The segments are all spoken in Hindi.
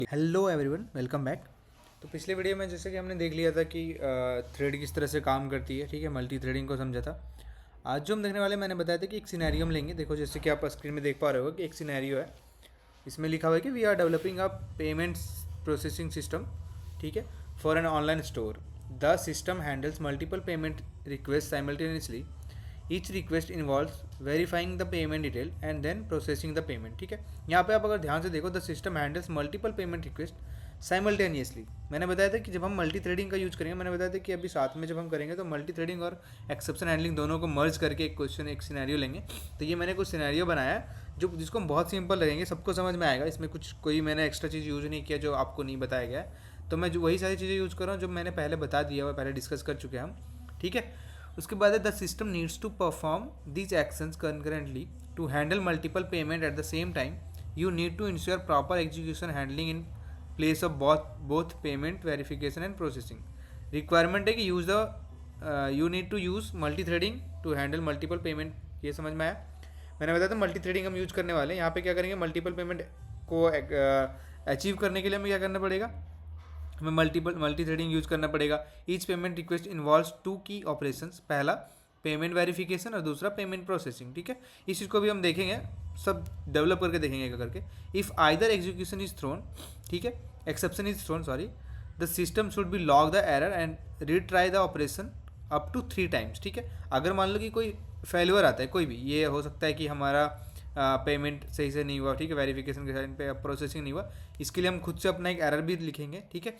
Hello everyone, welcome back. तो पिछले वीडियो में जैसे कि हमने देख लिया था कि थ्रेड किस तरह से काम करती है, ठीक है, मल्टी थ्रेडिंग को समझा था। आज जो हम देखने वाले, मैंने बताया था कि एक सिनेरियो हम लेंगे। देखो जैसे कि आप स्क्रीन में देख पा रहे हो कि एक सिनेरियो है। इसमें लिखा हुआ है कि we are developing a payments processing system, ठीक है, for an online store. The system handles multiple payment request simultaneously. Each request involves verifying the payment detail and then processing the payment, ठीक है। यहाँ पे आप अगर ध्यान से देखो, the system handles multiple payment request simultaneously. मैंने बताया था कि जब हम मल्टी थ्रेडिंग का यूज करेंगे, मैंने बताया था कि अभी साथ में जब हम करेंगे तो मल्टी थ्रेडिंग और एक्सेप्शन हैंडलिंग दोनों को मर्ज करके एक क्वेश्चन, एक सिनेरियो लेंगे। तो ये मैंने कुछ सिनेरियो बनाया है जो जिसको हम बहुत सिंपल लगेंगे, सबको समझ में आएगा। इसमें कुछ कोई मैंने एक्स्ट्रा चीज़ यूज़ नहीं किया जो आपको नहीं बताया गया है। तो मैं जो वही सारी चीज़ें यूज़ कर रहा हूँ जो मैंने पहले बता दिया हुआ, पहले डिस्कस कर चुके हैं हम, ठीक है। उसके बाद है the system needs to perform these actions concurrently to handle multiple payment at the same time. You need to ensure proper execution handling in place of both payment verification and processing. Requirement है कि you need to use multi threading to handle multiple payment. ये समझ में आया? मैंने बताया था मल्टी थ्रेडिंग हम यूज़ करने वाले हैं। यहाँ पे क्या करेंगे, मल्टीपल पेमेंट को अचीव करने के लिए हमें क्या करना पड़ेगा, हमें मल्टी थ्रेडिंग यूज करना पड़ेगा। Each payment request involves two key operations, पहला पेमेंट वेरिफिकेशन और दूसरा पेमेंट प्रोसेसिंग, ठीक है। इस चीज़ को भी हम देखेंगे, सब डेवलप करके देखेंगे क्या करके। If either execution is thrown, ठीक है, exception is thrown, sorry, the system should be log the error and retry the operation up to 3 times, ठीक है। अगर मान लो कि कोई फेलियर आता है, कोई भी, ये हो सकता है कि हमारा पेमेंट सही से नहीं हुआ, ठीक है, वेरिफिकेशन के टाइम पे प्रोसेसिंग नहीं हुआ, इसके लिए हम खुद से अपना एक एरर भी लिखेंगे, ठीक है।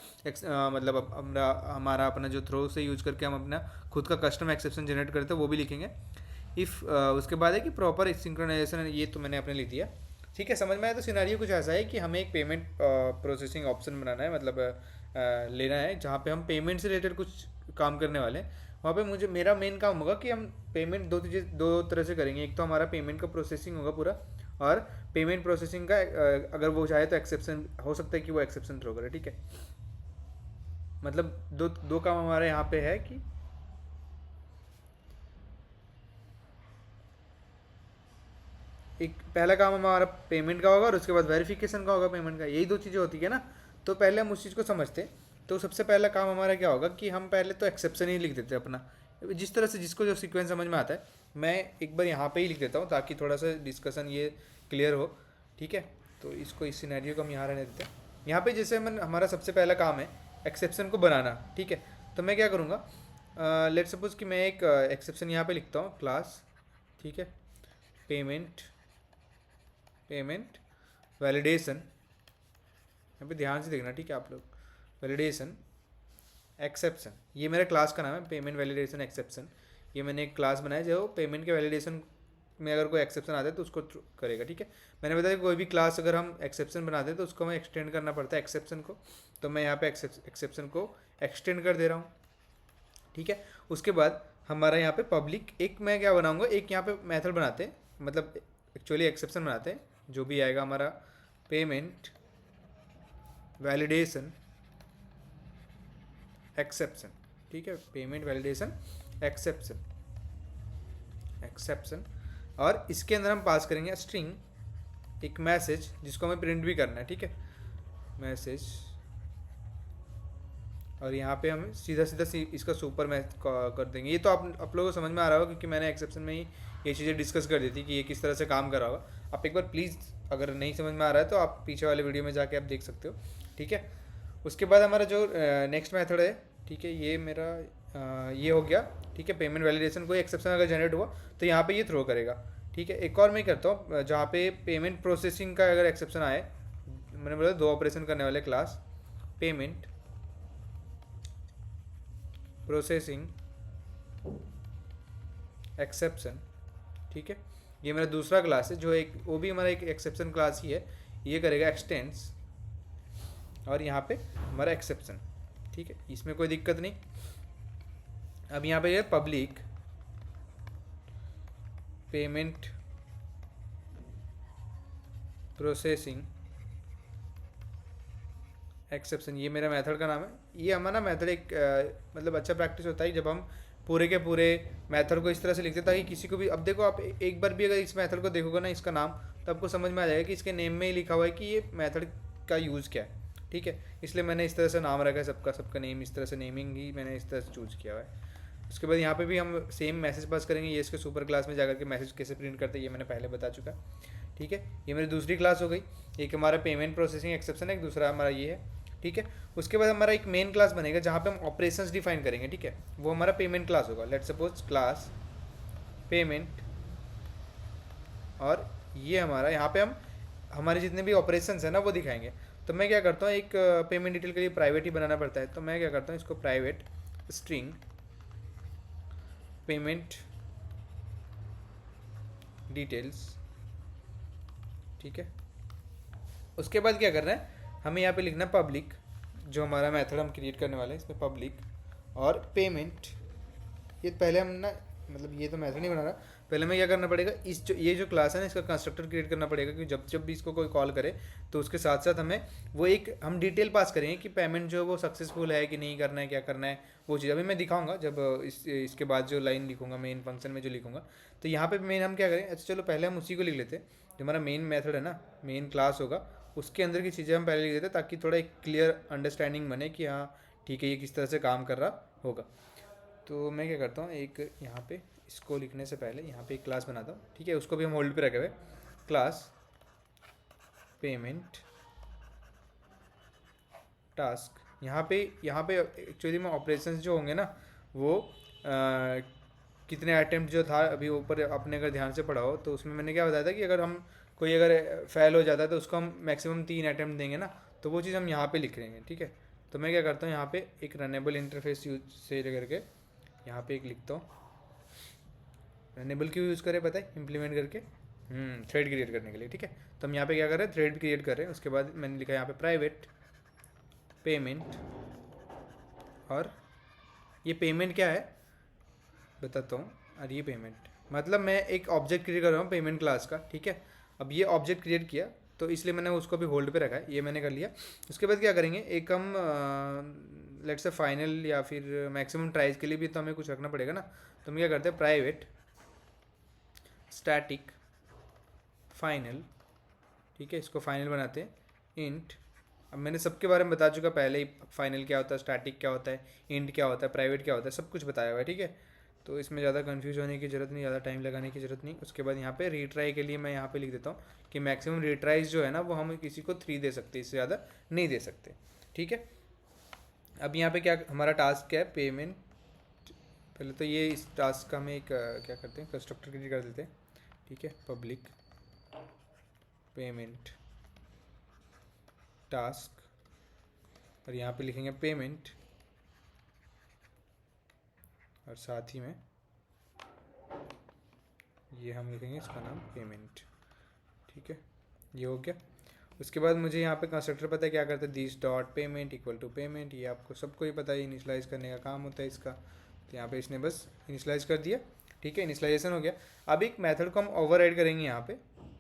मतलब हमारा अपना जो थ्रो से यूज करके हम अपना खुद का कस्टम एक्सेप्शन जनरेट करते हैं वो भी लिखेंगे। इफ़ उसके बाद है कि प्रॉपर सिंक्रोनाइजेशन, ये तो मैंने अपने लिख दिया, ठीक है। समझ में आया? तो सिनेरियो कुछ ऐसा है कि हमें एक पेमेंट प्रोसेसिंग ऑप्शन बनाना है, मतलब लेना है जहाँ पे हम पेमेंट से रिलेटेड कुछ काम करने वाले हैं। वहाँ पे मुझे मेरा मेन काम होगा कि हम पेमेंट दो तरह से करेंगे। एक तो हमारा पेमेंट का प्रोसेसिंग होगा पूरा, और पेमेंट प्रोसेसिंग का अगर वो चाहे तो एक्सेप्शन हो सकता है कि वो एक्सेप्शन थ्रो करे, ठीक है। मतलब दो दो काम हमारे यहाँ पे है कि एक पहला काम हमारा पेमेंट का होगा और उसके बाद वेरिफिकेशन का होगा पेमेंट का। यही दो चीज़ें होती है ना। तो पहले हम उस चीज़ को समझते। तो सबसे पहला काम हमारा क्या होगा कि हम पहले तो एक्सेप्शन ही लिख देते हैं अपना, जिस तरह से जिसको जो सीक्वेंस समझ में आता है। मैं एक बार यहाँ पे ही लिख देता हूँ ताकि थोड़ा सा डिस्कशन ये क्लियर हो, ठीक है। तो इसको, इस सिनेरियो को हम यहाँ रहने देते हैं। यहाँ पे जैसे हमारा सबसे पहला काम है एक्सेप्शन को बनाना, ठीक है। तो मैं क्या करूँगा, लेट सपोज कि मैं एक एक्सेप्शन यहाँ पे लिखता हूँ, क्लास, ठीक है, पेमेंट पेमेंट वैलिडेशन। यहाँ पे ध्यान से देखना, ठीक है आप लोग। वैलिडेशन एक्सेप्शन, ये मेरा क्लास का नाम है, पेमेंट वैलिडेशन एक्सेप्शन। ये मैंने एक क्लास बनाया जो पेमेंट के वैलिडेशन में अगर कोई एक्सेप्शन आता है तो उसको करेगा, ठीक है। मैंने बताया कोई भी क्लास अगर हम एक्सेप्शन बनाते हैं तो उसको हमें एक्सटेंड करना पड़ता है एक्सेप्शन को। तो मैं यहाँ पे एक्सेप्शन को एक्सटेंड कर दे रहा हूँ, ठीक है। उसके बाद हमारा यहाँ पे पब्लिक एक मैं क्या बनाऊँगा, एक यहाँ पे मेथड बनाते हैं, मतलब एक्चुअली एक्सेप्शन बनाते हैं। जो भी आएगा हमारा पेमेंट वैलिडेशन एक्सेप्शन, ठीक है, पेमेंट वैलिडेशन एक्सेप्शन एक्सेप्शन। और इसके अंदर हम पास करेंगे स्ट्रिंग, एक मैसेज जिसको हमें प्रिंट भी करना है, ठीक है, मैसेज। और यहाँ पे हम सीधा सीधा इसका सुपर मैथ कर देंगे। ये तो आप लोगों को समझ में आ रहा होगा क्योंकि मैंने एक्सेप्शन में ही ये चीज़ें डिस्कस कर दी थी कि ये किस तरह से काम कर रहा होगा। आप एक बार प्लीज़, अगर नहीं समझ में आ रहा है तो आप पीछे वाले वीडियो में जाके आप देख सकते हो, ठीक है। उसके बाद हमारा जो नेक्स्ट मेथड है, ठीक है, ये मेरा ये हो गया, ठीक है। पेमेंट वैलिडेशन, कोई एक्सेप्शन अगर जनरेट हुआ तो यहाँ पे ये थ्रो करेगा, ठीक है। एक और मैं करता हूँ जहाँ पे पेमेंट प्रोसेसिंग का अगर एक्सेप्शन आए, मैंने बोला दो ऑपरेशन करने वाले, क्लास पेमेंट प्रोसेसिंग एक्सेप्शन, ठीक है। ये मेरा दूसरा क्लास है जो एक, वो भी हमारा एक एक्सेप्शन क्लास ही है। ये करेगा एक्सटेंड्स, और यहाँ पे हमारा एक्सेप्शन, ठीक है, इसमें कोई दिक्कत नहीं। अब यहाँ पे ये पब्लिक पेमेंट प्रोसेसिंग एक्सेप्शन, ये मेरा मेथड का नाम है। ये हमारा मेथड एक मतलब अच्छा प्रैक्टिस होता है जब हम पूरे के पूरे मेथड को इस तरह से लिखते हैं ताकि किसी को भी, अब देखो आप एक बार भी अगर इस मेथड को देखोगे ना, इसका नाम, तो आपको समझ में आ जाएगा कि इसके नेम में ही लिखा हुआ है कि ये मेथड का यूज़ क्या है। ठीक है, इसलिए मैंने इस तरह से नाम रखा है सबका, सबका नेम इस तरह से, नेमिंग ही मैंने इस तरह से चूज़ किया हुआ है। उसके बाद यहाँ पे भी हम सेम मैसेज पास करेंगे। ये इसके सुपर क्लास में जाकर के मैसेज कैसे प्रिंट करते हैं ये मैंने पहले बता चुका। ठीक है, ये मेरी दूसरी क्लास हो गई। एक हमारा पेमेंट प्रोसेसिंग एक्सेप्शन है, एक दूसरा हमारा ये है। ठीक है, उसके बाद हमारा एक मेन क्लास बनेगा जहाँ पे हम ऑपरेशंस डिफाइन करेंगे। ठीक है, वो हमारा पेमेंट क्लास होगा। लेट सपोज क्लास पेमेंट, और ये हमारा यहाँ पे हम हमारे जितने भी ऑपरेशंस है ना वो दिखाएंगे। तो मैं क्या करता हूँ, एक पेमेंट डिटेल के लिए प्राइवेट ही बनाना पड़ता है, तो मैं क्या करता हूँ इसको प्राइवेट स्ट्रिंग पेमेंट डिटेल्स। ठीक है, उसके बाद क्या करना है, हमें यहाँ पे लिखना पब्लिक, जो हमारा मेथड हम क्रिएट करने वाले हैं इसमें पब्लिक और पेमेंट। ये पहले हम ना, मतलब ये तो मेथड नहीं बना रहा, पहले मैं क्या करना पड़ेगा, इस जो ये जो क्लास है ना इसका कंस्ट्रक्टर क्रिएट करना पड़ेगा, क्योंकि जब जब भी इसको कोई कॉल करे तो उसके साथ साथ हमें वो एक हम डिटेल पास करेंगे कि पेमेंट जो है वो सक्सेसफुल है कि नहीं, करना है क्या करना है वो चीज़ अभी मैं दिखाऊंगा जब इसके बाद जो लाइन लिखूंगा मेन फंक्शन में जो लिखूंगा। तो यहाँ पे मेन हम क्या करें, अच्छा चलो पहले हम उसी को लिख लेते हैं, जो हमारा मेन मेथड है ना, मेन क्लास होगा, उसके अंदर की चीज़ें हम पहले लिख देते हैं ताकि थोड़ा एक क्लियर अंडरस्टैंडिंग बने कि हाँ ठीक है ये किस तरह से काम कर रहा होगा। तो मैं क्या करता हूँ, एक यहाँ पे इसको लिखने से पहले यहाँ पे एक क्लास बनाता हूँ। ठीक है, उसको भी हम होल्ड पे रखे हुए, क्लास पेमेंट टास्क। यहाँ पे एक्चुअली में ऑपरेशंस जो होंगे ना वो कितने अटेम्प्ट जो था अभी ऊपर आपने अगर ध्यान से पढ़ा हो तो उसमें मैंने क्या बताया था कि अगर हम कोई अगर फेल हो जाता है तो उसको हम मैक्सिमम 3 अटेम्प्ट देंगे ना, तो वो चीज़ हम यहाँ पे लिख लेंगे। ठीक है, तो मैं क्या करता हूँ यहाँ पे एक रनेबल इंटरफेस यूज से करके यहाँ पे एक लिखता हूँ। रनेबल क्यों यूज़ करें पता है, इम्प्लीमेंट करके थ्रेड क्रिएट करने के लिए। ठीक है, तो हम यहाँ पे क्या कर रहे हैं, थ्रेड क्रिएट कर रहे हैं। उसके बाद मैंने लिखा यहाँ पे प्राइवेट पेमेंट, और ये पेमेंट क्या है बताता हूँ। और ये पेमेंट मतलब मैं एक ऑब्जेक्ट क्रिएट कर रहा हूँ पेमेंट क्लास का। ठीक है, अब ये ऑब्जेक्ट क्रिएट किया तो इसलिए मैंने उसको भी होल्ड पे रखा है, ये मैंने कर लिया। उसके बाद क्या करेंगे, एक हम लेट्स से फाइनल या फिर मैक्सिमम ट्राइज के लिए भी तो हमें कुछ रखना पड़ेगा ना। तो हम क्या करते हैं, प्राइवेट स्टैटिक फाइनल। ठीक है, इसको फाइनल बनाते हैं इंट। अब मैंने सबके बारे में बता चुका पहले ही, फाइनल क्या होता है, स्टैटिक क्या होता है, इंट क्या होता है, प्राइवेट क्या होता है, सब कुछ बताया हुआ है। ठीक है, तो इसमें ज़्यादा कंफ्यूज होने की ज़रूरत नहीं, ज़्यादा टाइम लगाने की ज़रूरत नहीं। उसके बाद यहाँ पे रीट्राई के लिए मैं यहाँ पे लिख देता हूँ कि मैक्सिमम रीट्राइज जो है ना वो हम किसी को 3 दे सकते, इससे ज़्यादा नहीं दे सकते। ठीक है, अब यहाँ पे क्या हमारा टास्क क्या है, पेमेंट। पहले तो ये इस टास्क का हमें एक क्या करते हैं, कंस्ट्रक्टर क्रिएट कर देते हैं। ठीक है, पब्लिक पेमेंट टास्क, और यहाँ पे लिखेंगे पेमेंट, और साथ ही में ये हम लिखेंगे इसका नाम पेमेंट। ठीक है, ये हो गया। उसके बाद मुझे यहाँ पे कंस्ट्रक्टर पता है क्या करता है, this dot payment equal to payment, ये आपको सबको ही पता है, इनिशलाइज करने का काम होता है इसका। तो यहाँ पे इसने बस इनिशलाइज कर दिया। ठीक है, इनिशलाइजेशन हो गया। अब एक मेथड को हम ओवर करेंगे यहाँ पे,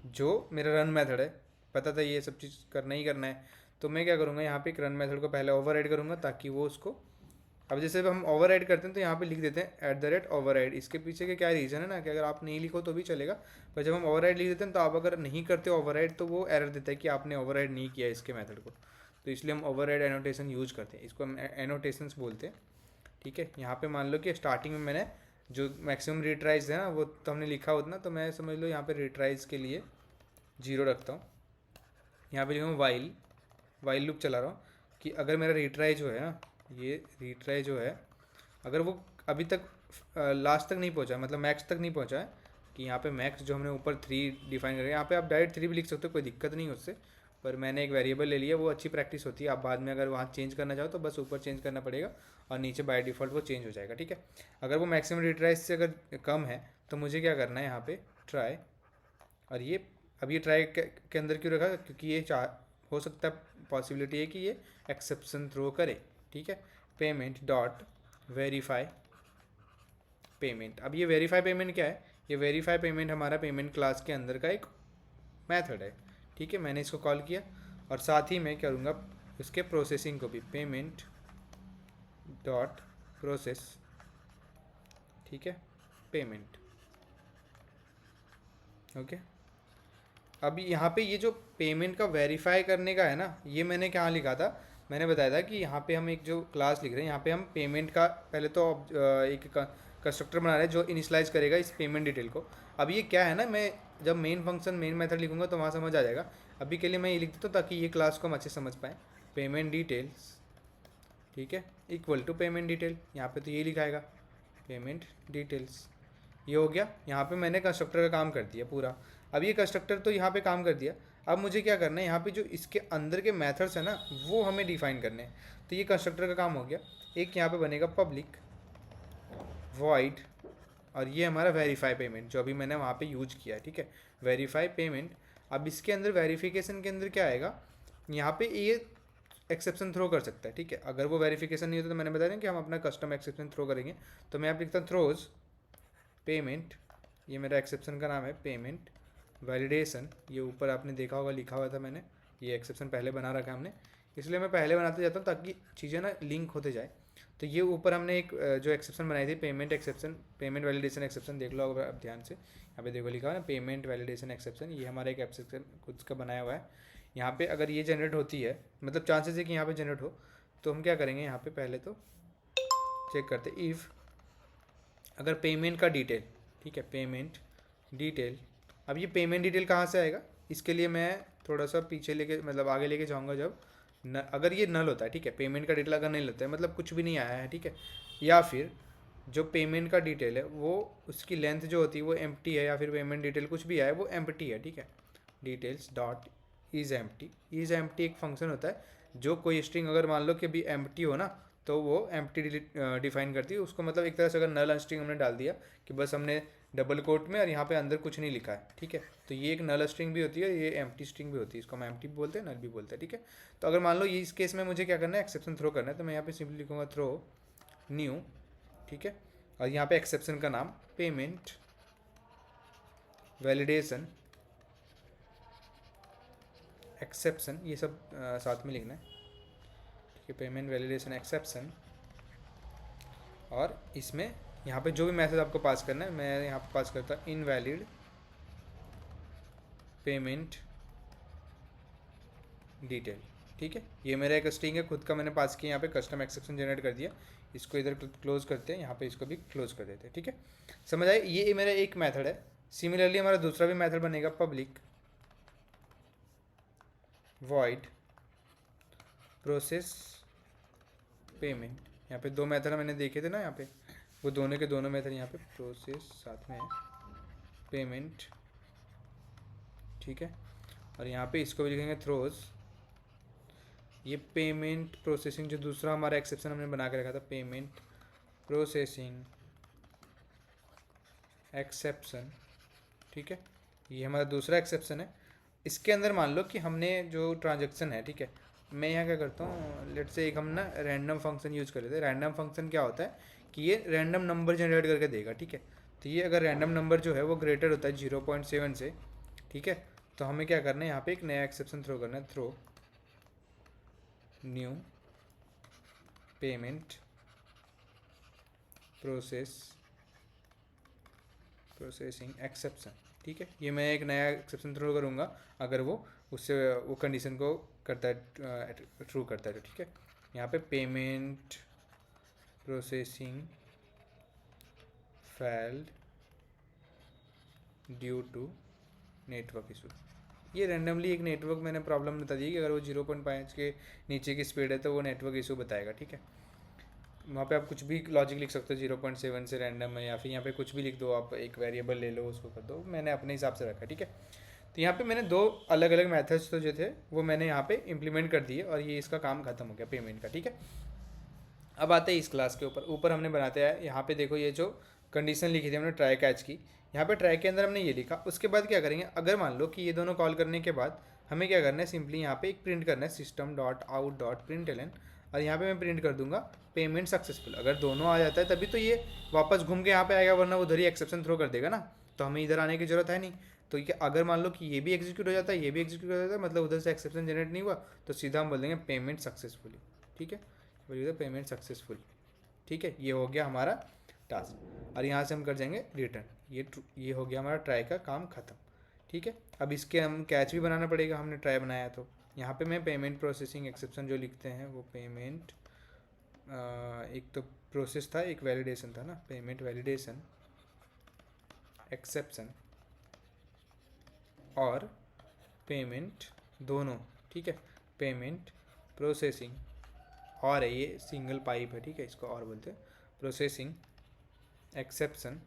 जो मेरा रन मेथड है, पता था ये सब चीज़ करना ही करना है। तो मैं क्या करूँगा, यहाँ पे एक रन मेथड को पहले ओवर करूँगा ताकि वो उसको, अब जैसे हम ओवर करते हैं तो यहाँ पे लिख देते हैं @ओवर। इसके पीछे के क्या रीज़न है ना, कि अगर आप नहीं लिखो तो भी चलेगा, पर जब हम ओवर लिख देते हैं तो आप अगर नहीं करते ओवर तो वो एरर देता है कि आपने ओवर नहीं किया इसके मेथड को। तो इसलिए हम ओवर एनोटेशन यूज करते हैं, इसको हम एनोटेशंस बोलते हैं। ठीक है, यहाँ पे मान लो कि स्टार्टिंग में मैंने जो मैक्सिमम रिट्राइज है ना वो तो हमने लिखा उतना, तो मैं समझ लो यहाँ पे रिट्राइज के लिए 0 रखता हूँ। यहाँ पे लिखूँ वाइल लूप चला रहा हूँ कि अगर मेरा रिट्राई जो है ना, ये रिट्राई जो है अगर वो अभी तक लास्ट तक नहीं पहुँचा, मतलब मैक्स तक नहीं पहुँचा है, कि यहाँ पे मैक्स जो हमने ऊपर 3 डिफाइन करें, यहाँ पे आप डायरेक्ट 3 भी लिख सकते हो, कोई दिक्कत नहीं उससे, पर मैंने एक वेरिएबल ले लिया, वो अच्छी प्रैक्टिस होती है। आप बाद में अगर वहाँ चेंज करना चाहो तो बस ऊपर चेंज करना पड़ेगा और नीचे बाय डिफ़ॉल्ट वो चेंज हो जाएगा। ठीक है, अगर वो मैक्सिमम रिट्राइज से अगर कम है तो मुझे क्या करना है, यहाँ पे ट्राई, और ये अब ये ट्राई के अंदर क्यों रखा, क्योंकि ये हो सकता है पॉसिबिलिटी है कि ये एक्सेप्शन थ्रो करे। ठीक है, पेमेंट डॉट वेरीफाई पेमेंट। अब ये वेरीफाई पेमेंट क्या है, ये वेरीफाई पेमेंट हमारा पेमेंट क्लास के अंदर का एक मेथड है। ठीक है, मैंने इसको कॉल किया, और साथ ही मैं करूँगा इसके प्रोसेसिंग को भी, पेमेंट डॉट प्रोसेस। ठीक है, पेमेंट। ओके, अब यहाँ पे ये जो पेमेंट का वेरीफाई करने का है ना, ये मैंने क्या लिखा था, मैंने बताया था कि यहाँ पे हम एक जो क्लास लिख रहे हैं, यहाँ पे हम पेमेंट का पहले तो एक कंस्ट्रक्टर बना रहे हैं जो इनिशलाइज करेगा इस पेमेंट डिटेल को। अब ये क्या है ना, मैं जब मेन फंक्शन मेन मेथड लिखूंगा तो वहाँ समझ आ जाएगा। अभी के लिए मैं ये लिख देता हूँ ताकि ये क्लास को हम अच्छे समझ पाएँ। पेमेंट डिटेल्स, ठीक है, इक्वल टू पेमेंट डिटेल, यहाँ पे तो ये लिखाएगा पेमेंट डिटेल्स। ये हो गया, यहाँ पे मैंने कंस्ट्रक्टर का काम कर दिया पूरा। अब ये कंस्ट्रक्टर तो यहाँ पे काम कर दिया, अब मुझे क्या करना है, यहाँ पे जो इसके अंदर के मेथड्स है ना वो हमें डिफाइन करने हैं। तो ये कंस्ट्रक्टर का काम हो गया। एक यहाँ पे बनेगा पब्लिक वॉइड, और ये हमारा वेरीफाई पेमेंट जो अभी मैंने वहाँ पे यूज किया है, ठीक है, वेरीफाई पेमेंट। अब इसके अंदर वेरिफिकेशन के अंदर क्या आएगा, यहाँ पे ये एक्सेप्शन थ्रो कर सकता है, ठीक है। अगर वो वेरिफिकेशन नहीं होता तो मैंने बताया कि हम अपना कस्टम एक्सेप्शन थ्रो करेंगे। तो मैं यहाँ पे लिखता हूँ थ्रोज पेमेंट, ये मेरा एक्सेप्शन का नाम है, पेमेंट वैलिडेशन, ये ऊपर आपने देखा होगा लिखा हुआ था मैंने, ये एक्सेप्शन पहले बना रखा है हमने, इसलिए मैं पहले बनाते जाता हूँ ताकि चीज़ें ना लिंक होते जाए। तो ये ऊपर हमने एक जो एक्सेप्शन बनाई थी, payment exception, payment validation exception, देख लो अगर आप ध्यान से, यहाँ पे देखो लिखा हुआ है ना पेमेंट वैलिडेशन एक्सेप्शन, ये हमारा एक एक्सेप्शन खुद का बनाया हुआ है। यहाँ पे अगर ये जनरेट होती है, मतलब चांसेस है कि यहाँ पे जनरेट हो, तो हम क्या करेंगे, यहाँ पे पहले तो चेक करते इफ़ अगर पेमेंट का डिटेल, ठीक है, पेमेंट डिटेल। अब ये पेमेंट डिटेल कहाँ से आएगा, इसके लिए मैं थोड़ा सा पीछे लेके मतलब आगे लेके जाऊँगा। जब अगर ये नल होता है, ठीक है, पेमेंट का डिटेल अगर नहीं लेता है, मतलब कुछ भी नहीं आया है, ठीक है, या फिर जो पेमेंट का डिटेल है वो उसकी लेंथ जो होती है वो एम्प्टी है, या फिर पेमेंट डिटेल कुछ भी आया वो एम्प्टी है, ठीक है, details dot is empty. Is empty एक फंक्शन होता है जो कोई स्ट्रिंग अगर मान लो कि अभी एम्प्टी हो ना, तो वो एम्प्टी डिफाइन करती है उसको, मतलब एक तरह से अगर नल स्ट्रिंग हमने डाल दिया कि बस हमने डबल कोट में और यहाँ पे अंदर कुछ नहीं लिखा है, ठीक है, तो ये एक नल स्ट्रिंग भी होती है, ये एम्प्टी स्ट्रिंग भी होती है, इसको हम एम्प्टी भी बोलते हैं, नल भी बोलते हैं, ठीक है। तो अगर मान लो ये इस केस में मुझे क्या करना है, एक्सेप्शन थ्रो करना है, तो मैं यहाँ पे सिंपली लिखूँगा थ्रो न्यू, ठीक है, और यहाँ पे एक्सेप्शन का नाम पेमेंट वैलिडेशन एक्सेप्शन, ये सब साथ में लिखना है, ठीक है, पेमेंट वैलिडेशन एक्सेप्शन। और इसमें यहाँ पे जो भी मैसेज आपको पास करना है, मैं यहाँ पे पास करता हूँ इनवैलिड पेमेंट डिटेल, ठीक है। ये मेरा एक स्ट्रिंग है खुद का, मैंने पास किया, यहाँ पे कस्टम एक्सेप्शन जनरेट कर दिया, इसको इधर क्लोज करते हैं, यहाँ पे इसको भी क्लोज कर देते हैं, ठीक है। समझ आए, ये मेरा एक मेथड है। सिमिलरली हमारा दूसरा भी मेथड बनेगा पब्लिक वॉइड प्रोसेस पेमेंट। यहाँ पे दो मेथड मैंने देखे थे ना, यहाँ पे वो दोनों के दोनों मेथड यहाँ पे प्रोसेस साथ में है, पेमेंट, ठीक है। और यहाँ पे इसको भी लिखेंगे थ्रोज, ये पेमेंट प्रोसेसिंग जो दूसरा हमारा एक्सेप्शन हमने बना के रखा था, पेमेंट प्रोसेसिंग एक्सेप्शन, ठीक है, ये हमारा दूसरा एक्सेप्शन है। इसके अंदर मान लो कि हमने जो ट्रांजेक्शन है, ठीक है, मैं यहाँ क्या करता हूँ, लेट से एक हम ना रैंडम फंक्शन यूज़ कर लेते हैं। रैंडम फंक्शन क्या होता है कि ये रैंडम नंबर जनरेट करके देगा, ठीक है। तो ये अगर रैंडम नंबर जो है वो ग्रेटर होता है 0.7 से, ठीक है, तो हमें क्या करना है, यहाँ पे एक नया एक्सेप्शन थ्रो करना है, throw new payment processing exception, ठीक है। ये मैं एक नया एक्सेप्शन थ्रो करूँगा अगर वो उससे वो कंडीशन को करता है, ट्रू करता है, ठीक है। यहाँ पे payment processing failed due to network issue, ये रैंडमली एक नेटवर्क मैंने प्रॉब्लम बता दी कि अगर वो 0.5 के नीचे की स्पीड है तो वो नेटवर्क इशू बताएगा, ठीक है। वहाँ पे आप कुछ भी लॉजिक लिख सकते हो, 0.7 से रैंडम है, या फिर यहाँ पे कुछ भी लिख दो, आप एक वेरिएबल ले लो उसको कर दो, मैंने अपने हिसाब से रखा, ठीक है। तो यहाँ पे मैंने दो अलग अलग मेथड्स तो जो थे वो मैंने यहाँ पे इम्प्लीमेंट कर दिए, और ये इसका काम खत्म हो गया पेमेंट का, ठीक है। अब आते हैं इस क्लास के ऊपर हमने बनाते हैं, यहाँ पे देखो ये जो कंडीशन लिखी थी हमने ट्राई कैच की, यहाँ पे ट्राई के अंदर हमने ये लिखा। उसके बाद क्या करेंगे, अगर मान लो कि ये दोनों कॉल करने के बाद हमें क्या करना है, सिंपली यहाँ पे एक प्रिंट करना है, system dot out dot println, और यहाँ पे मैं प्रिंट कर दूंगा पेमेंट सक्सेसफुल। अगर दोनों आ जाता है तभी तो ये वापस घूम के यहाँ पे आएगा, वरना उधर ही एक्सेप्शन थ्रो कर देगा ना, तो हमें इधर आने की जरूरत है नहीं। तो ये अगर मान लो कि ये भी एग्जीक्यूट हो जाता है, ये भी एग्जीक्यूट हो जाता है, मतलब उधर से एक्सेप्शन जनरेट नहीं हुआ, तो सीधा हम बोल देंगे पेमेंट सक्सेसफुली, ठीक है, बोलिए पेमेंट सक्सेसफुल, ठीक है। ये हो गया हमारा टास्क, और यहाँ से हम कर जाएंगे रिटर्न। ये हो गया हमारा ट्राई का काम खत्म, ठीक है। अब इसके हम कैच भी बनाना पड़ेगा, हमने ट्राई बनाया तो यहाँ पे मैं पेमेंट प्रोसेसिंग एक्सेप्शन जो लिखते हैं वो पेमेंट, एक तो प्रोसेस था, एक वैलिडेशन था ना, पेमेंट वैलिडेशन एक्सेप्शन और पेमेंट दोनों, ठीक है। पेमेंट प्रोसेसिंग और है, ये सिंगल पाइप है, ठीक है, इसको और बोलते हैं प्रोसेसिंग एक्सेप्शन।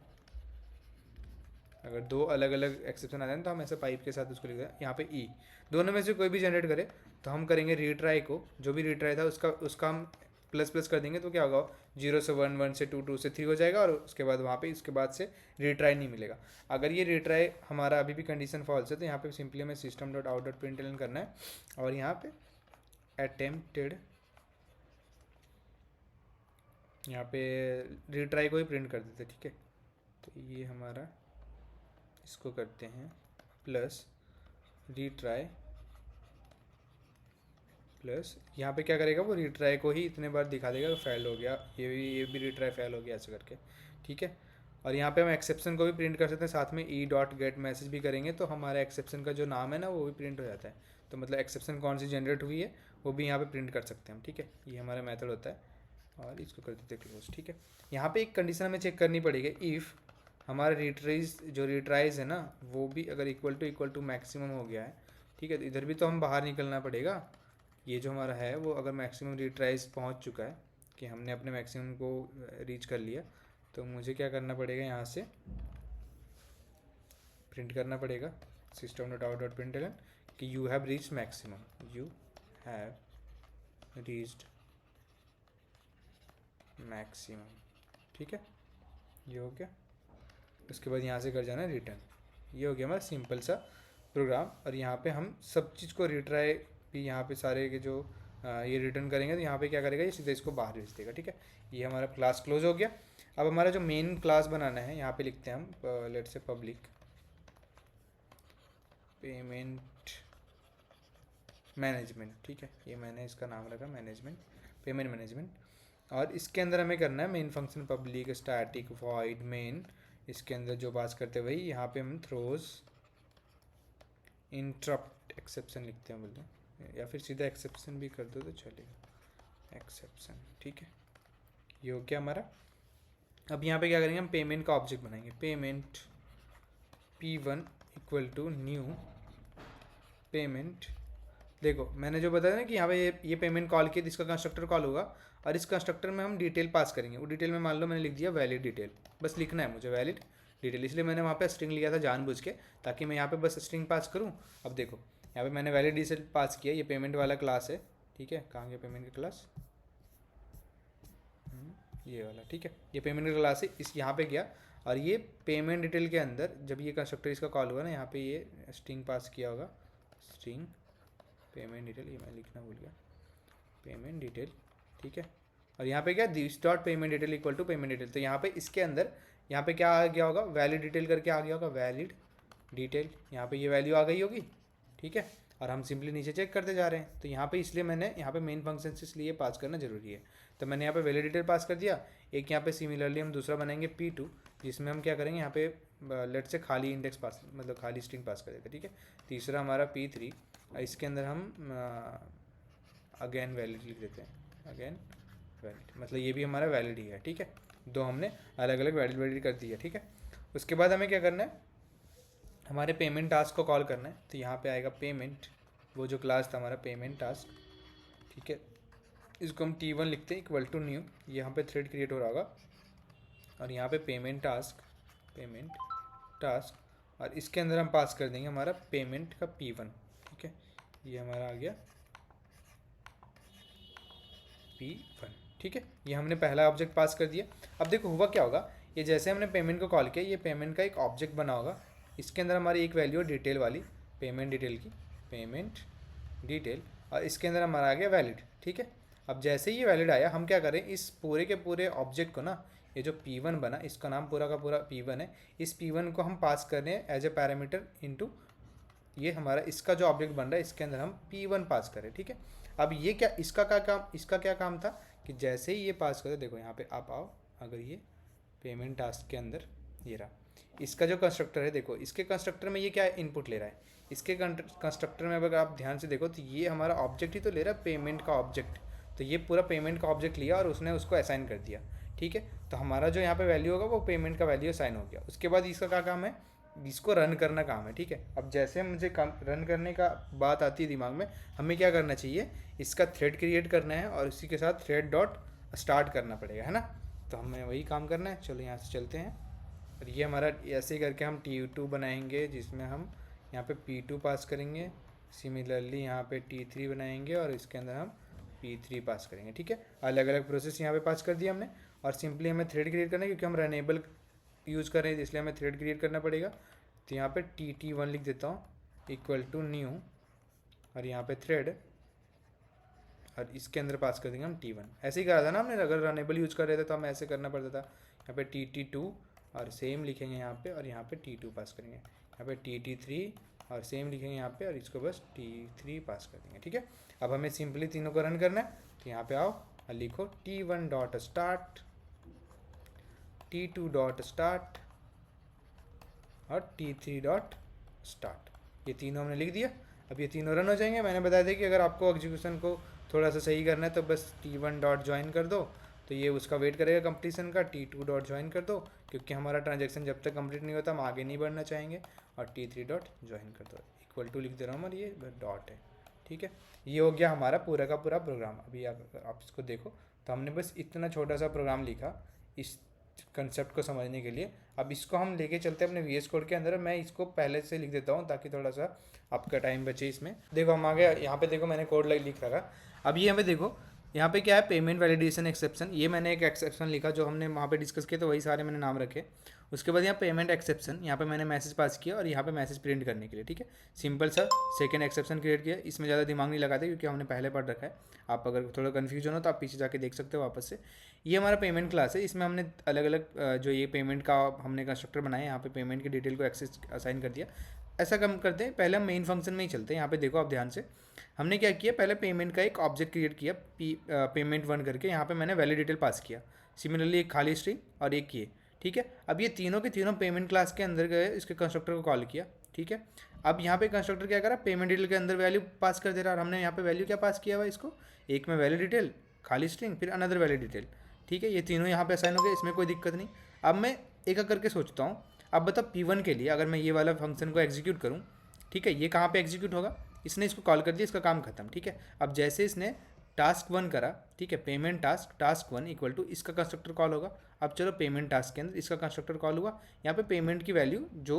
अगर दो अलग अलग एक्सेप्शन आ जाए तो हम ऐसे पाइप के साथ उसको लिख दें। यहाँ पे ई, दोनों में से कोई भी जनरेट करे तो हम करेंगे रीट्राई को, जो भी रीट्राई था उसका हम प्लस प्लस कर देंगे तो क्या होगा, 0 से 1, 1 से 2, 2 से 3 हो जाएगा और उसके बाद वहाँ पे इसके बाद से रीट्राई नहीं मिलेगा। अगर ये रीट्राई हमारा अभी भी कंडीशन फॉल्स है तो यहाँ पे सिंपली हमें system dot out dot println करना है और यहाँ पे अटेम्प्टेड, यहाँ पे रीट्राई को ही प्रिंट कर देते, ठीक है। तो ये हमारा, इसको करते हैं प्लस रीट्राई प्लस, यहाँ पे क्या करेगा वो रीट्राई को ही इतने बार दिखा देगा, फेल हो गया, ये भी रीट्राई फेल हो गया ऐसे करके, ठीक है। और यहाँ पे हम एक्सेप्शन को भी प्रिंट कर सकते हैं, साथ में ई डॉट गेट मैसेज भी करेंगे तो हमारा एक्सेप्शन का जो नाम है ना वो भी प्रिंट हो जाता है। तो मतलब एक्सेप्शन कौन सी जनरेट हुई है वो भी यहाँ पे प्रिंट कर सकते हैं हम, ठीक है। ये हमारा मेथड होता है और इसको कर देते हैं क्लोज, ठीक है। यहाँ पे एक कंडीशन हमें चेक करनी पड़ेगी, इफ़ हमारा रिट्राइज है ना वो भी अगर इक्वल टू मैक्सिमम हो गया है, ठीक है, तो इधर भी तो हम बाहर निकलना पड़ेगा। ये जो हमारा है वो अगर मैक्सिमम रिट्राइज पहुंच चुका है कि हमने अपने मैक्सिमम को रीच कर लिया, तो मुझे क्या करना पड़ेगा, यहाँ से प्रिंट करना पड़ेगा system dot out dot println कि you have reached maximum, you have reached maximum, ठीक है। ये हो गया। उसके बाद यहाँ से कर जाना रिटर्न। ये हो गया हमारा सिंपल सा प्रोग्राम। और यहाँ पे हम सब चीज़ को रिट्राई भी यहाँ पे सारे के जो ये रिटर्न करेंगे तो यहाँ पे क्या करेगा, ये सीधे इसको बाहर भेज देगा, ठीक है। ये हमारा क्लास क्लोज हो गया। अब हमारा जो मेन क्लास बनाना है यहाँ पे लिखते हैं हम लेट से पब्लिक पेमेंट मैनेजमेंट, ठीक है। ये मैंने इसका नाम रखा मैनेजमेंट, पेमेंट मैनेजमेंट। और इसके अंदर हमें करना है main function public static void main, इसके अंदर जो पास करते वही यहाँ पे हम थ्रोज इंटरप्ट एक्सेप्शन लिखते हैं बोलते हैं, या फिर सीधा एक्सेप्शन भी कर दो तो चलेगा, एक्सेप्शन, ठीक है। ये हो गया हमारा। अब यहाँ पे क्या करेंगे, हम पेमेंट का ऑब्जेक्ट बनाएंगे, payment P1 equal to new payment. देखो मैंने जो बताया ना कि यहाँ पे ये पेमेंट कॉल किया, इसका कंस्ट्रक्टर कॉल होगा और इस कंस्ट्रक्टर में हम डिटेल पास करेंगे। वो डिटेल में मान लो मैंने लिख दिया वैलिड डिटेल, बस लिखना है मुझे वैलिड डिटेल, इसलिए मैंने वहाँ पे स्ट्रिंग लिया था जानबूझ के, ताकि मैं यहाँ पे बस स्ट्रिंग पास करूँ। अब देखो यहाँ पे मैंने वैलिड डिटेल पास किया, ये पेमेंट वाला क्लास है, ठीक है। कहाँ गया पेमेंट का क्लास, ये वाला, ठीक है। ये पेमेंट का क्लास है, इस यहाँ पे गया और ये पेमेंट डिटेल के अंदर जब ये कंस्ट्रक्टर इसका कॉल हुआ ना, यहाँ पे ये स्ट्रिंग पास किया होगा, स्ट्रिंग पेमेंट डिटेल, ये मैं लिखना भूल गया, पेमेंट डिटेल, ठीक है। और यहाँ पे क्या, this dot payment detail equal to payment detail, तो यहाँ पे इसके अंदर यहाँ पे क्या आ गया होगा, वैलिड डिटेल करके आ गया होगा, वैलिड डिटेल, यहाँ पे ये वैल्यू आ गई होगी, ठीक है। और हम सिंपली नीचे चेक करते जा रहे हैं, तो यहाँ पे इसलिए मैंने यहाँ पे मेन फंक्शन से इसलिए पास करना जरूरी है। तो मैंने यहाँ पे वैलिड डिटेल पास कर दिया। एक यहाँ पे सिमिलरली हम दूसरा बनाएंगे P2, जिसमें हम क्या करेंगे, यहाँ पे लेट से खाली इंडेक्स पास, मतलब खाली स्ट्रिंग पास कर देते, ठीक है। तीसरा हमारा P3, इसके अंदर हम अगेन वैलिड लिख देते हैं, अगेन वैलिड, मतलब ये भी हमारा वैलिड ही है, ठीक है। दो हमने अलग अलग वैलिड कर दिया, ठीक है। उसके बाद हमें क्या करना है, हमारे पेमेंट टास्क को कॉल करना है। तो यहाँ पे आएगा पेमेंट, वो जो क्लास था हमारा पेमेंट टास्क, ठीक है। इसको हम T1 लिखते हैं इक्वल टू न्यू, यहाँ पे थ्रेड क्रिएट हो रहा होगा और यहाँ पे पेमेंट टास्क और इसके अंदर हम पास कर देंगे हमारा पेमेंट का P1, ठीक है। ये हमारा आ गया P1, ठीक है। ये हमने पहला ऑब्जेक्ट पास कर दिया। अब देखो हुआ क्या होगा, ये जैसे हमने पेमेंट को कॉल किया, ये पेमेंट का एक ऑब्जेक्ट बना होगा, इसके अंदर हमारी एक वैल्यू है डिटेल वाली, पेमेंट डिटेल की, पेमेंट डिटेल, और इसके अंदर हमारा आ गया वैलिड, ठीक है। अब जैसे ही ये वैलिड आया, हम क्या करें, इस पूरे के पूरे ऑब्जेक्ट को ना, ये जो P1 बना, इसका नाम पूरा का पूरा P1 है, इस P1 को हम पास कर रहे हैं एज ए पैरामीटर इनटू ये हमारा इसका जो ऑब्जेक्ट बन रहा है, इसके अंदर हम P1 पास करें, ठीक है। अब ये क्या, इसका क्या काम था कि जैसे ही ये पास करो, देखो यहाँ पे आप आओ, अगर ये पेमेंट टास्क के अंदर ये रहा, इसका जो कंस्ट्रक्टर है देखो, इसके कंस्ट्रक्टर में ये क्या इनपुट ले रहा है, इसके कंस्ट्रक्टर में अगर आप ध्यान से देखो तो ये हमारा ऑब्जेक्ट ही तो ले रहा है, पेमेंट का ऑब्जेक्ट। तो ये पूरा पेमेंट का ऑब्जेक्ट लिया और उसने उसको असाइन कर दिया, ठीक है। तो हमारा जो यहाँ पे वैल्यू होगा वो पेमेंट का वैल्यू असाइन हो गया। उसके बाद इसका क्या काम है, इसको रन करना काम है, ठीक है। अब जैसे मुझे काम रन करने का बात आती है दिमाग में, हमें क्या करना चाहिए, इसका थ्रेड क्रिएट करना है और इसी के साथ थ्रेड डॉट स्टार्ट करना पड़ेगा, है ना। तो हमें वही काम करना है। चलो यहाँ से चलते हैं और ये हमारा ऐसे ही करके हम T2 बनाएंगे, जिसमें हम यहाँ पे P2 पास करेंगे। सिमिलरली यहाँ पे T3 बनाएंगे और इसके अंदर हम P3 पास करेंगे, ठीक है। अलग अलग प्रोसेस यहाँ पे पास कर दिया हमने। और सिंपली हमें थ्रेड क्रिएट करना है, क्योंकि हम रनेबल यूज़ कर रहे हैं इसलिए हमें थ्रेड क्रिएट करना पड़ेगा। तो यहाँ पे T1 लिख देता हूँ इक्वल टू न्यू, और यहाँ पे थ्रेड, और इसके अंदर पास कर देंगे हम T1। ऐसे ही करा था ना हमने, अगर रनेबल यूज़ कर रहे थे तो हमें ऐसे करना पड़ता था। यहाँ पे T2 और सेम लिखेंगे यहाँ पे, और यहाँ पे T2 पास करेंगे। यहाँ पे T3 और सेम लिखेंगे यहाँ पे, और इसको बस T3 पास कर देंगे, ठीक है। अब हमें सिंपली तीनों को रन करना है। तो यहाँ पे आओ और लिखो T1 dot start, T2 dot start और T3 डॉट स्टार्ट। ये तीनों हमने लिख दिया। अब ये तीनों रन हो जाएंगे। मैंने बताया था कि अगर आपको एग्जीक्यूशन को थोड़ा सा सही करना है तो बस T1 डॉट ज्वाइन कर दो, तो ये उसका वेट करेगा कंप्लीसन का। T2 डॉट ज्वाइन कर दो, क्योंकि हमारा ट्रांजेक्शन जब तक कंप्लीट नहीं होता हम आगे नहीं बढ़ना चाहेंगे। और T3 डॉट ज्वाइन कर दो, इक्वल टू लिख दे रहा हूँ और ये डॉट है, ठीक है। ये हो गया हमारा पूरा का पूरा प्रोग्राम। अभी आप इसको देखो तो हमने बस इतना छोटा सा प्रोग्राम लिखा इस कंसेप्ट को समझने के लिए। अब इसको हम लेके चलते हैं अपने VS कोड के अंदर। मैं इसको पहले से लिख देता हूँ ताकि थोड़ा सा आपका टाइम बचे इसमें। देखो हम आ गए यहाँ पे, देखो मैंने कोड लिख रखा। अब ये हमें देखो यहाँ पे क्या है, पेमेंट वैलिडेशन एक्सेप्शन। ये मैंने एक एक्सेप्शन लिखा जो हमने वहाँ पे डिस्कस किया, तो वही सारे मैंने नाम रखे। उसके बाद यहाँ पेमेंट एक्सेप्शन, यहाँ पे मैंने मैसेज पास किया और यहाँ पे मैसेज प्रिंट करने के लिए, ठीक है। सिंपल सा सेकंड एक्सेप्शन क्रिएट किया। इसमें ज़्यादा दिमाग नहीं लगाते क्योंकि हमने पहले पढ़ रखा है। आप अगर थोड़ा कन्फ्यूजन हो तो आप पीछे जाके देख सकते हो वापस से। ये हमारा पेमेंट क्लास है। इसमें हमने अलग अलग जो ये पेमेंट का हमने कंस्ट्रक्टर बनाया, यहाँ पे पेमेंट की डिटेल को एक्सेस असाइन कर दिया। ऐसा कम करते हैं, पहले हम मेन फंक्शन में ही चलते हैं। यहाँ पे देखो आप ध्यान से, हमने क्या किया, पहले पेमेंट का एक ऑब्जेक्ट क्रिएट किया पेमेंट 1 करके। यहाँ पे मैंने वैलिड डिटेल पास किया। सिमिलरली एक खाली स्ट्रिंग और एक ये, ठीक है। अब ये तीनों के तीनों पेमेंट क्लास के अंदर गए, इसके कंस्ट्रक्टर को कॉल किया, ठीक है। अब यहाँ पे कंस्ट्रक्टर क्या करा, पेमेंट डिटेल के अंदर वैल्यू पास कर दे रहा है। और हमने यहाँ पे वैल्यू क्या पास किया हुआ इसको, एक में वैलिड डिटेल, खाली स्ट्रिंग, फिर अनदर वैलिड डिटेल, ठीक है। ये तीनों यहाँ पे असाइन हो गए, इसमें कोई दिक्कत नहीं। अब मैं एक एक करके सोचता हूँ। अब बताओ P1 के लिए अगर मैं ये वाला फंक्शन को एग्जीक्यूट करूँ, ठीक है, ये कहाँ पे एग्जीक्यूट होगा, इसने इसको कॉल कर दिया, इसका काम खत्म, ठीक है। अब जैसे इसने टास्क 1 करा, ठीक है, पेमेंट टास्क 1 इक्वल टू इसका कंस्ट्रक्टर कॉल होगा। अब चलो पेमेंट टास्क के अंदर इसका कंस्ट्रक्टर कॉल हुआ। यहाँ पे पेमेंट की वैल्यू जो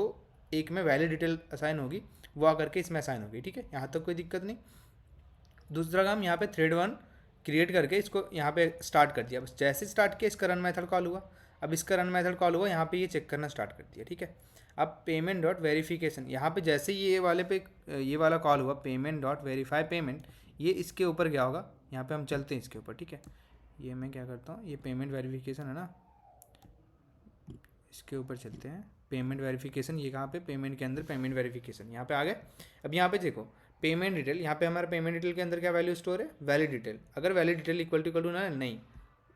एक में वैलिड डिटेल असाइन होगी वो आकर के इसमें असाइन होगी, ठीक है। यहाँ तक कोई दिक्कत नहीं। दूसरा काम, यहाँ पे थ्रेड 1 क्रिएट करके इसको यहाँ पे स्टार्ट कर दिया। बस जैसे स्टार्ट किया इसका रन मेथड कॉल हुआ। अब इसका रन मेथड कॉल हुआ, यहाँ पे ये चेक करना स्टार्ट कर दिया, ठीक है। अब पेमेंट डॉट वेरिफिकेशन, यहाँ पे जैसे ये वाले पे ये वाला कॉल हुआ, पेमेंट डॉट वेरीफाई पेमेंट, ये इसके ऊपर क्या होगा, यहाँ पे हम चलते हैं इसके ऊपर, ठीक है। ये मैं क्या करता हूँ, ये पेमेंट वेरिफिकेशन है ना, इसके ऊपर चलते हैं। पेमेंट वेरिफिकेशन ये कहाँ पे, पेमेंट के अंदर पेमेंट वेरिफिकेशन, यहाँ पे आ गए। अब यहाँ पे देखो पेमेंट डिटेल, यहाँ पे हमारा पेमेंट डिटेल के अंदर क्या वैल्यू स्टोर है, वैलिड डिटेल। अगर वैलिड डिटेल इक्वल टू ना, नहीं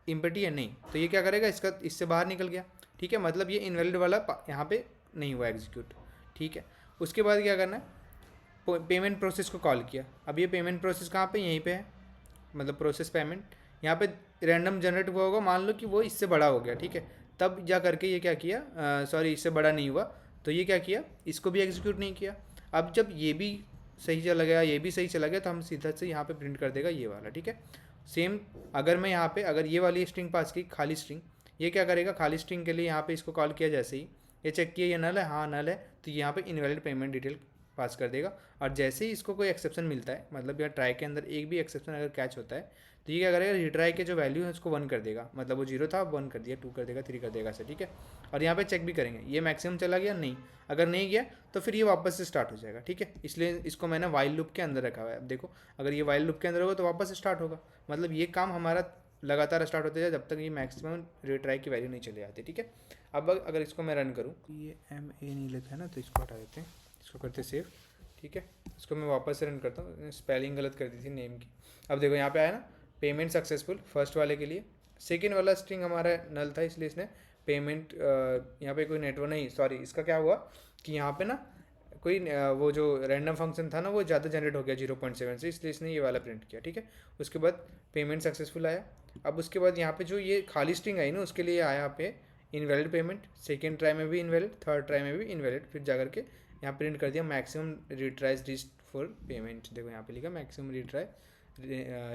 इम्पटी है नहीं, तो ये क्या करेगा, इसका इससे बाहर निकल गया, ठीक है। मतलब ये इनवैलिड वाला यहाँ पे नहीं हुआ एग्जीक्यूट, ठीक है। उसके बाद क्या करना है, पेमेंट प्रोसेस को कॉल किया। अब ये पेमेंट प्रोसेस कहाँ पे, यहीं पे है, मतलब प्रोसेस पेमेंट। यहाँ पे रैंडम जनरेट हुआ होगा, मान लो कि वो इससे बड़ा हो गया, ठीक है। तब जा करके ये क्या किया, सॉरी इससे बड़ा नहीं हुआ, तो ये क्या किया, इसको भी एग्जीक्यूट नहीं किया। अब जब ये भी सही चला गया, ये भी सही चला गया, तो हम सीधा से यहाँ पे प्रिंट कर देगा ये वाला, ठीक है। सेम अगर मैं यहाँ पे अगर ये वाली स्ट्रिंग पास की, खाली स्ट्रिंग, ये क्या करेगा, खाली स्ट्रिंग के लिए यहाँ पे इसको कॉल किया, जैसे ही ये चेक किया ये नल है, हाँ नल है, तो यहाँ पे इनवैलिड पेमेंट डिटेल पास कर देगा। और जैसे ही इसको कोई एक्सेप्शन मिलता है, मतलब यहाँ ट्राई के अंदर एक भी एक्सेप्शन अगर कैच होता है, तो ये क्या करेगा, रिट्राई के जो वैल्यू है उसको 1 कर देगा, मतलब वो 0 था 1 कर दिया, 2 कर देगा, 3 कर देगा ऐसे, ठीक है। और यहाँ पे चेक भी करेंगे ये मैक्सिमम चला गया, नहीं, अगर नहीं गया तो फिर ये वापस से स्टार्ट हो जाएगा, ठीक है। इसलिए इसको मैंने वाइल लूप के अंदर रखा हुआ है। अब देखो अगर ये वाइल लूप के अंदर होगा तो वापस स्टार्ट होगा, मतलब ये काम हमारा लगातार स्टार्ट होते जाए जब तक ये मैक्सिमम रिट्राई की वैल्यू नहीं चले आती, ठीक है। अब अगर इसको मैं रन करूँ, ये MA नहीं लिखा है ना, तो इसको हटा देते हैं, इसको करते सेव, ठीक है। इसको मैं वापस से रन करता हूँ, स्पेलिंग गलत कर दी थी नेम की। अब देखो यहाँ पे आया ना, पेमेंट सक्सेसफुल फर्स्ट वाले के लिए, सेकेंड वाला स्ट्रिंग हमारा नल था इसलिए इसने पेमेंट यहाँ पे कोई नेटवर्क नहीं, सॉरी, इसका क्या हुआ कि यहाँ पे ना कोई वो जो रैंडम फंक्शन था ना वो ज़्यादा जनरेट हो गया 0.7 से, इसलिए इसने ये वाला प्रिंट किया। ठीक है, उसके बाद पेमेंट सक्सेसफुल आया। अब उसके बाद यहाँ पे जो ये खाली स्ट्रिंग आई ना उसके लिए आया यहाँ पे इनवैलिड पेमेंट, सेकेंड ट्राई में भी इनवैलिड, थर्ड ट्राई में भी इनवैलिड, फिर जा करके यहाँ प्रिंट कर दिया maximum retries reached for payment. देखो यहाँ पे लिखा maximum retry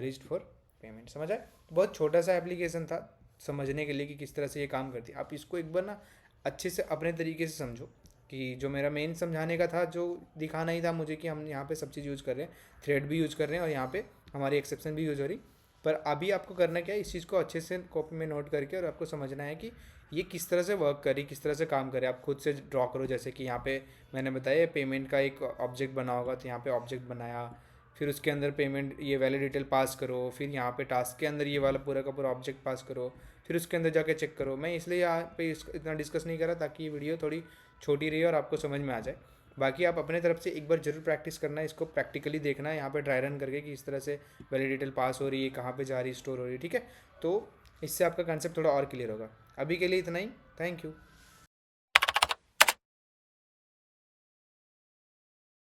reached for payment. समझ आए? बहुत छोटा सा एप्लीकेशन था समझने के लिए कि किस तरह से ये काम करती है। आप इसको एक बार ना अच्छे से अपने तरीके से समझो कि जो मेरा मेन समझाने का था, जो दिखाना ही था मुझे कि हम यहाँ पे सब चीज़ यूज़ कर रहे हैं, थ्रेड भी यूज़ कर रहे हैं और यहाँ पे हमारी एक्सेप्शन भी यूज़ हो रही। पर अभी आपको करना क्या है, इस चीज़ को अच्छे से कॉपी में नोट करके और आपको समझना है कि ये किस तरह से वर्क करी, किस तरह से काम करे। आप खुद से ड्रॉ करो, जैसे कि यहाँ पे मैंने बताया पेमेंट का एक ऑब्जेक्ट बना होगा, तो यहाँ पे ऑब्जेक्ट बनाया, फिर उसके अंदर पेमेंट ये वैलिड डिटेल पास करो, फिर यहाँ पे टास्क के अंदर ये वाला पूरा का पूरा ऑब्जेक्ट पास करो, फिर उसके अंदर जाके चेक करो। मैं इसलिए यहाँ पे इतना डिस्कस नहीं कर रहा ताकि ये वीडियो थोड़ी छोटी रही और आपको समझ में आ जाए। बाकी आप अपने तरफ से एक बार जरूर प्रैक्टिस करना है, इसको प्रैक्टिकली देखना है यहाँ पे ड्राई रन करके कि इस तरह से वैलिड डिटेल पास हो रही है, कहाँ पे जा रही है, स्टोर हो रही है। ठीक है, तो इससे आपका कंसेप्ट थोड़ा और क्लियर होगा। अभी के लिए इतना ही, थैंक यू।